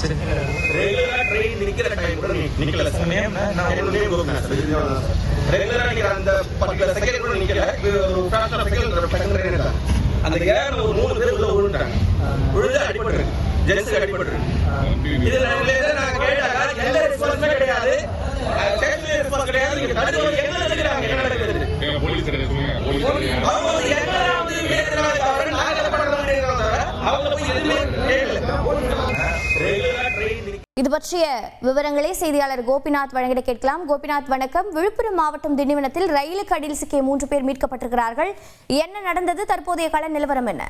ரெகுலரா ட்ரெயின் நிக்கிற டைம் கூட நிக்கல நேம் நான் என்னோட கோபிநாத் ரெகுலரா நிக்கிற அந்த பர்టిక్యులர் செகண்ட் கூட நிக்கல ஒரு ஃபிராக்ஷன் ஆஃப் செகண்ட் ட்ரெயின் அந்த ஏர்ல ஒரு 3 பேர் உள்ள விழுந்துட்டாங்க விழுந்து அடிபட்டு ஜென்ஸ் அடிபட்டு இதுல நான் கேட்டா எந்த ரெஸ்பான்ஸுமே கிடையாது ஸ்டேஷனரி ரெஸ்பான்ஸ் கிடையாது நீங்க தடுத்து என்ன நடக்குறாங்க என்ன நடக்குது போலீஸ் அவங்க என்னறாவது கேக்குறாங்க தவிர நாங்க பண்றோம்ங்கறத அவங்க போய் எதுமே கேட்கல ரெகுலரா ட்ரெயின் இது பற்றிய விவரங்களை செய்தியாளர் கோபிநாத் வழங்கிட கேட்கலாம். கோபிநாத் வணக்கம். விழுப்புரம் மாவட்டம் திண்டிவனத்தில் ரயிலுக்கு அடியில் சிக்கிய 3 பேர் மீட்கப்பட்டிருக்கிறார்கள். என்ன நடந்தது? தற்போதைய கள நிலவரம் என்ன?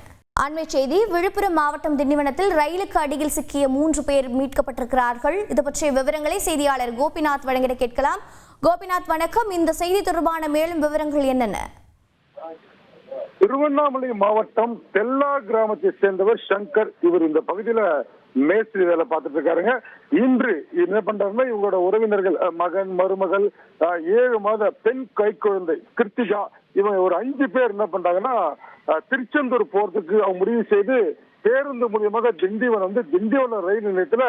அண்மை செய்தி, விழுப்புரம் மாவட்டம் திண்டிவனத்தில் ரயிலுக்கு அடியில் சிக்கிய 3 பேர் மீட்கப்பட்டிருக்கிறார்கள். இது பற்றிய விவரங்களை செய்தியாளர் கோபிநாத் வழங்கிட கேட்கலாம். கோபிநாத் வணக்கம். இந்த செய்தி தொடர்பான மேலும் விவரங்கள் என்னென்ன? திருவண்ணாமலை மாவட்டம் தெல்லா கிராமத்தை சேர்ந்தவர் சங்கர். இவர் இந்த பகுதியில மேஸ்திரி வேலை பார்த்துட்டு இருக்காருங்க. இன்று என்ன பண்றாருன்னா இவங்களோட உறவினர்கள் மகன் மருமகள் 7 மாத பெண் கைக்குழந்தை கிருத்திகா இவங்க ஒரு 5 பேர் என்ன பண்றாங்கன்னா திருச்செந்தூர் போறதுக்கு அவங்க முடிவு செய்து பேருந்து மூலியமாக திண்டிவனம் ரயில் நிலையத்துல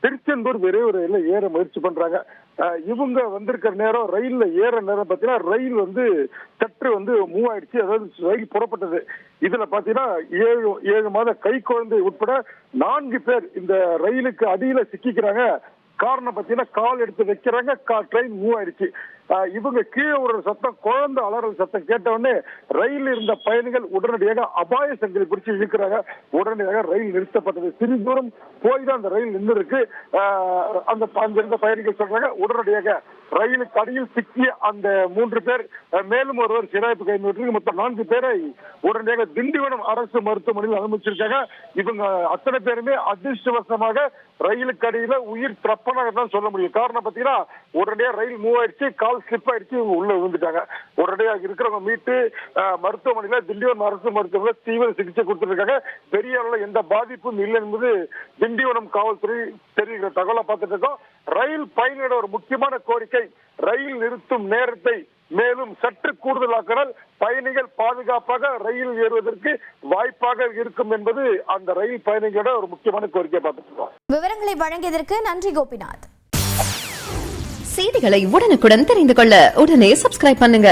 திருச்செந்தூர் விரைவு ரயில்ல ஏற முயற்சி பண்றாங்க. இவங்க வந்திருக்கிற நேரம் ரயில்ல ஏற நேரம் பாத்தீங்கன்னா ரயில் சற்று மூவ் ஆயிடுச்சு. அதாவது ரயில் புறப்பட்டது. இதுல பாத்தீங்கன்னா 7 மாத கை குழந்தை உட்பட 4 பேர் இந்த ரயிலுக்கு அடியில சிக்கிக்கிறாங்க. காரணம் பாத்தீங்கன்னா கால் எடுத்து வைக்கிறாங்க, ட்ரெயின் மூவ் ஆயிடுச்சு. இவங்க கீழே ஒரு சத்தம், குழந்தை அலறல் சத்தம் கேட்ட உடனே ரயில் இருந்த பயணிகள் உடனடியாக அபாய சங்கிலி பிடிச்சு இழுக்கிறாங்க. உடனடியாக ரயில் நிறுத்தப்பட்டது. சிறிது தூரம் போய் தான் அந்த ரயில் நின்று இருக்கு. அங்கிருந்த பயணிகள் சொல்றாங்க உடனடியாக ரயிலுக்கு அடியில் சிக்கிய அந்த 3 பேர் மேலும் ஒருவர் சிராய்ப்பு கைது மொத்தம் 4 பேரை உடனடியாக திண்டிவனம் அரசு மருத்துவமனையில் அனுமதிச்சிருக்காங்க. இவங்க அத்தனை பேருமே அதிர்ஷ்டவசமாக ரயிலுக்கு அடியில உயிர் தப்பனாக தான் சொல்ல முடியும். காரணம் பாத்தீங்கன்னா உடனடியாக ரயில் மூவ் ஆயிடுச்சு, கால் ஸ்லிப் ஆயிடுச்சு, இவங்க உள்ள விழுந்துட்டாங்க. உடனடியாக இருக்கிறவங்க மீட்டு மருத்துவமனையில திண்டிவனம் அரசு மருத்துவமனையில் தீவிர சிகிச்சை கொடுத்துருக்காங்க. பெரிய அளவில் எந்த பாதிப்பும் இல்லை என்பது திண்டிவனம் காவல்துறை தெரிவிக்கிற தகவலை பார்த்துட்டு இருக்கோம். ரயில் பயணியோட ஒரு முக்கியமான கோரிக்கை ரயில் நிறுத்தும் நேரத்தை மேலும் சற்று கூடுதலாக்கினால் பயணிகள் பாதுகாப்பாக ரயில் ஏறுவதற்கு வாய்ப்பாக இருக்கும் என்பது அந்த ரயில் பயணிகளோட ஒரு முக்கியமான கோரிக்கையை பார்த்துட்டு இருக்கோம். விவரங்களை வழங்கியதற்கு நன்றி கோபிநாத். செய்திகளை உடனுக்குடன் தெரிந்து கொள்ள உடனே சப்ஸ்கிரைப் பண்ணுங்க.